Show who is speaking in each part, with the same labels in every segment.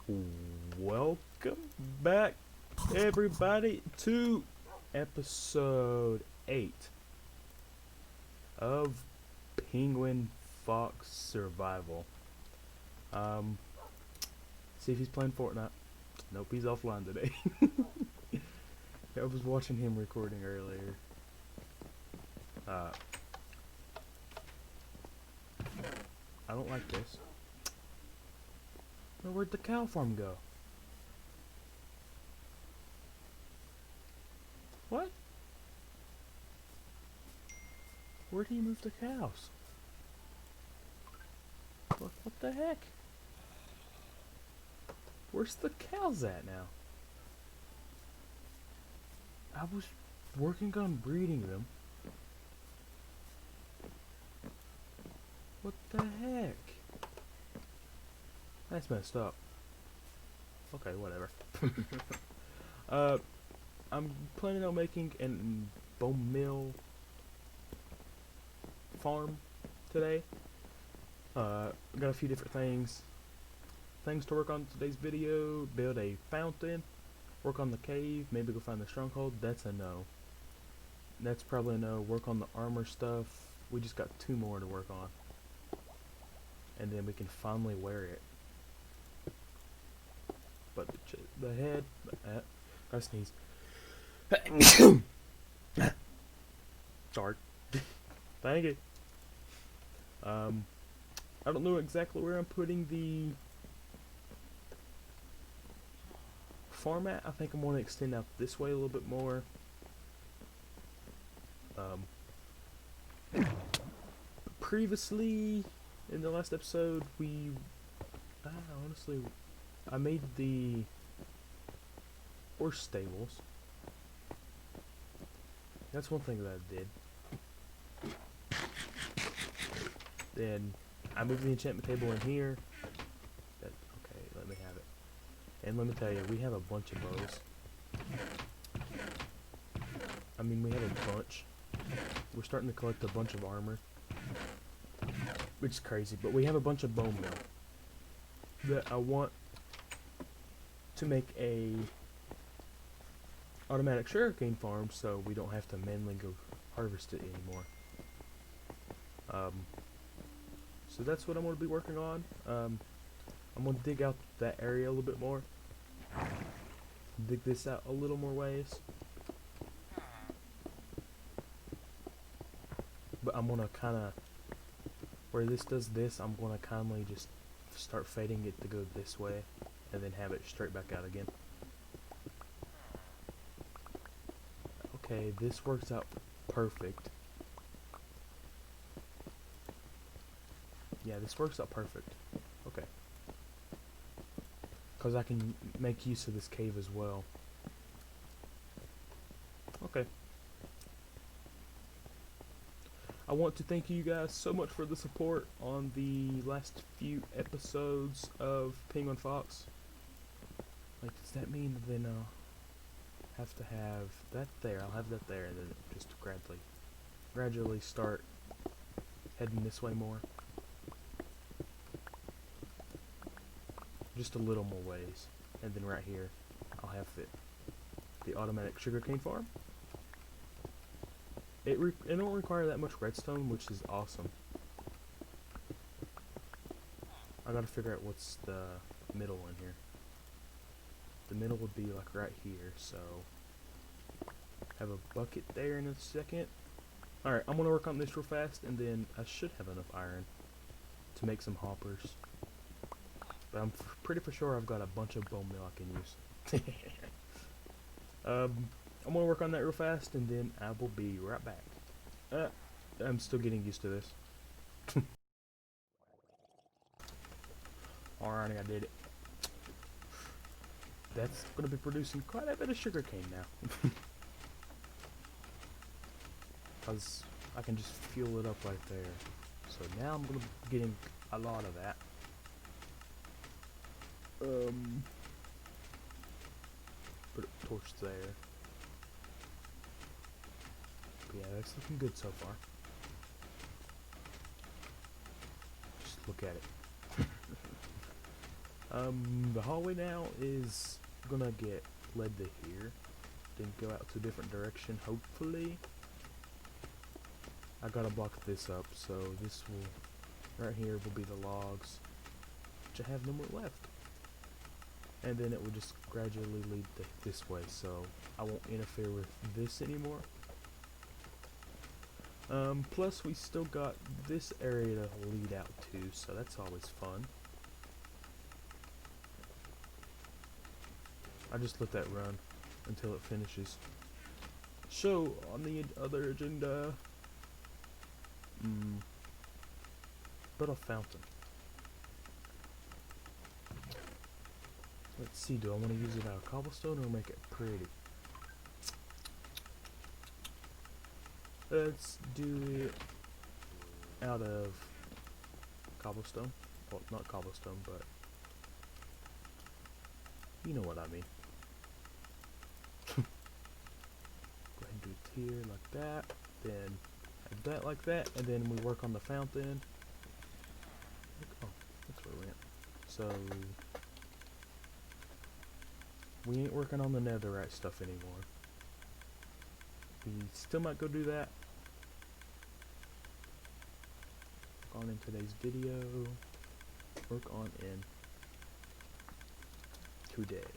Speaker 1: Welcome back, everybody, to episode 8 of Penguin Fox Survival. See if he's playing Fortnite. Nope, he's offline today. I was watching him recording earlier. I don't like this. Where'd the cow farm go? What? Where'd he move the cows? What the heck? Where's the cows at now? I was working on breeding them. What the heck? That's messed up. Okay, whatever. I'm planning on making an bone meal farm today. Got a few different things to work on today's video. Build a fountain, work on the cave, maybe go find the stronghold. That's a no. That's probably a no. Work on the armor stuff. We just got 2 more to work on, and then we can finally wear it. But the head, gotta sneeze. Sorry. Thank you. I don't know exactly where I'm putting the farm at. I think I'm going to extend out this way a little bit more. Previously, in the last episode, I made the horse stables. That's one thing that I did. Then I moved the enchantment table in here. Okay, let me have it. And let me tell you, we have a bunch of bows. I mean, we have a bunch. We're starting to collect a bunch of armor, which is crazy. But we have a bunch of bone meal that I want to make a automatic sugarcane farm, so we don't have to manually go harvest it anymore. So that's what I'm going to be working on. I'm going to dig out that area a little bit more. Dig this out a little more ways. But I'm going to kind of, where this does this, I'm going to kindly just start fading it to go this way, and then have it straight back out again. Okay, this works out perfect. Yeah, this works out perfect. Okay. Because I can make use of this cave as well. Okay. I want to thank you guys so much for the support on the last few episodes of Penguin Fox. Like, does that mean then I'll have to have that there? I'll have that there, and then just gradually start heading this way more. Just a little more ways, and then right here I'll have the automatic sugarcane farm. It don't require that much redstone, which is awesome. I gotta figure out what's the middle one here. The middle would be like right here, so have a bucket there in a second. Alright, I'm gonna work on this real fast, and then I should have enough iron to make some hoppers. But I'm pretty for sure I've got a bunch of bone meal I can use. I'm gonna work on that real fast, and then I will be right back. I'm still getting used to this. Alrighty, I did it. That's gonna be producing quite a bit of sugarcane now. Cause I can just fuel it up right there. So now I'm gonna be getting a lot of that. Put a torch there. But yeah, that's looking good so far. Just look at it. The hallway now is gonna get led to here, then go out to a different direction, hopefully. I gotta block this up, so this will, right here will be the logs, which I have no more left. And then it will just gradually lead this way, so I won't interfere with this anymore. Plus we still got this area to lead out to, so that's always fun. I just let that run until it finishes. So, on the other agenda, build a fountain. Let's see, do I want to use it out of cobblestone or make it pretty? Let's do it out of cobblestone. Well, not cobblestone, but you know what I mean. Go ahead and do it here like that, then have that like that, and then we work on the fountain. Oh, that's where we went. So we ain't working on the netherite stuff anymore. We still might go do that. On in today's video, work on in today.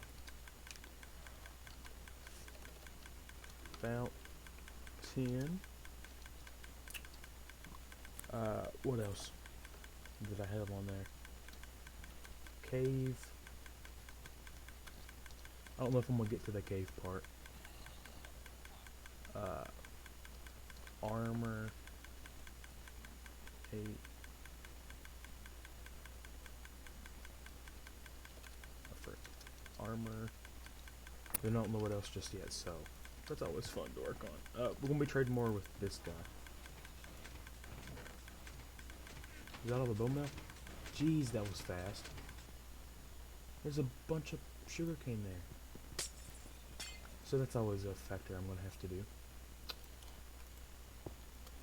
Speaker 1: Fountain. What else did I have on there? Cave. I don't know if I'm gonna get to the cave part. Armor. Armor. I don't know what else just yet, so that's always fun to work on. We're gonna be trading more with this guy. Is that all the bone meal? Jeez, that was fast. There's a bunch of sugarcane there. So that's always a factor I'm gonna have to do.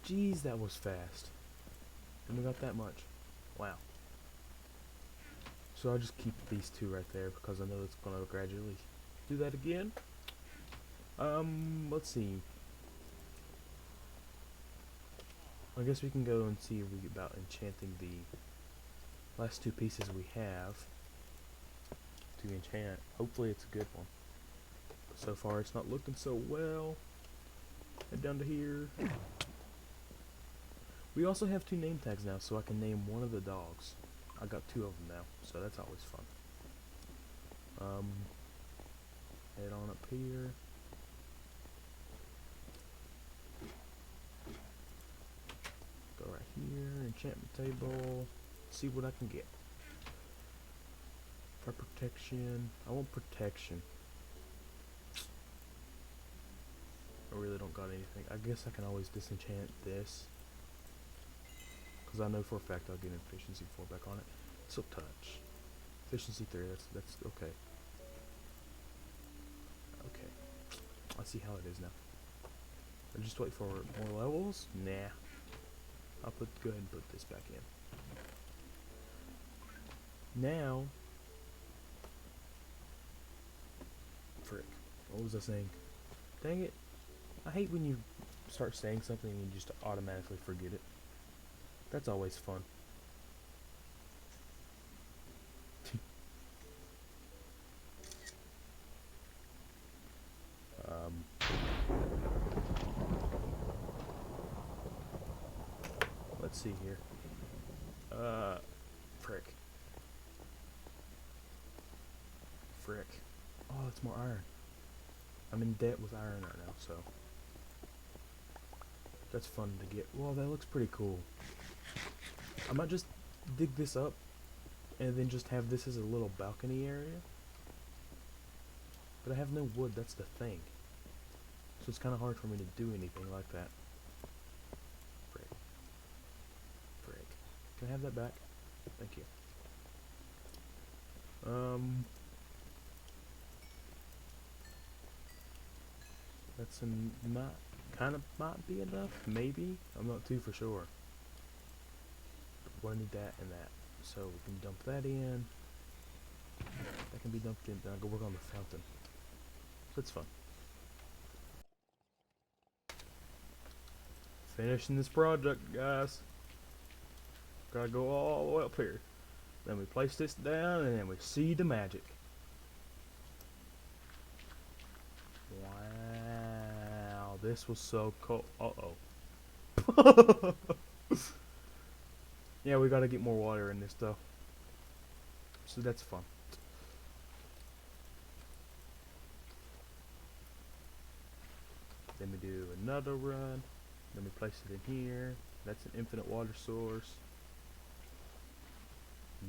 Speaker 1: Jeez, that was fast. And we got that much. Wow. So I'll just keep these two right there because I know it's gonna gradually do that again. Let's see. I guess we can go and see about enchanting the last two pieces we have to enchant. Hopefully it's a good one. But so far it's not looking so well. Head down to here. We also have two name tags now, so I can name one of the dogs. I got two of them now, so that's always fun. Head on up here. Go right here, enchantment table. See what I can get. For protection, I want protection. I really don't got anything. I guess I can always disenchant this. Because I know for a fact I'll get an efficiency 4 back on it. Silk touch. Efficiency 3, that's okay. Okay. I see how it is now. I just wait for more levels? Nah. I'll go ahead and put this back in. Now, frick. What was I saying? Dang it. I hate when you start saying something and you just automatically forget it. That's always fun. Let's see here. Frick. Oh, that's more iron. I'm in debt with iron right now, so that's fun to get. Well, that looks pretty cool. I might just dig this up and then just have this as a little balcony area. But I have no wood, that's the thing. So it's kind of hard for me to do anything like that. Frick. Can I have that back? Thank you. That's might be enough, maybe. I'm not too for sure. But I need that and that, so we can dump that in. can be dumped in. Then I go work on the fountain. So it's fun. Finishing this project, guys. Gotta go all the way up here. Then we place this down, and then we see the magic. Wow, this was so cool. Uh-oh. Yeah, we gotta get more water in this, though. So that's fun. Then we do another run. Then we place it in here. That's an infinite water source.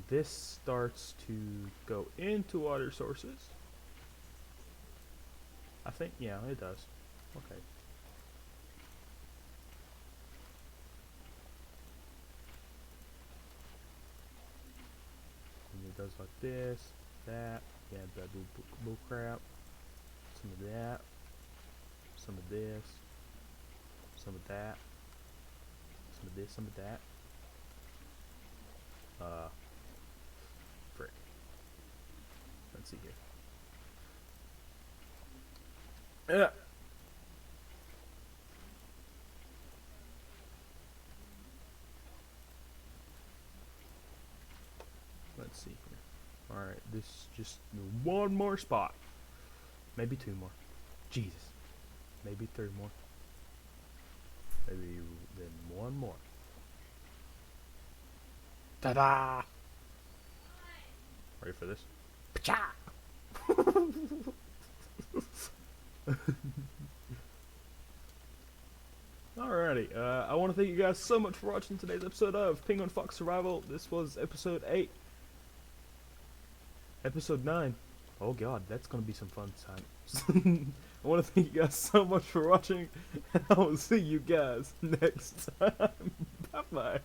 Speaker 1: This starts to go into water sources. I think, yeah, it does. Okay. And it does like this, that, yeah, that bull crap. Some of that. Some of this. Some of that. Some of this, some of that. Frick. Let's see here. Yeah. Let's see here. Alright, this is just one more spot. Maybe two more. Jesus. Maybe three more. Maybe then one more. Ta-da! Ready for this? Pacha! Alrighty, I want to thank you guys so much for watching today's episode of Penguin Fox Survival. This was episode 8. Episode 9. Oh god, that's gonna be some fun times. I want to thank you guys so much for watching, and I will see you guys next time. Bye bye.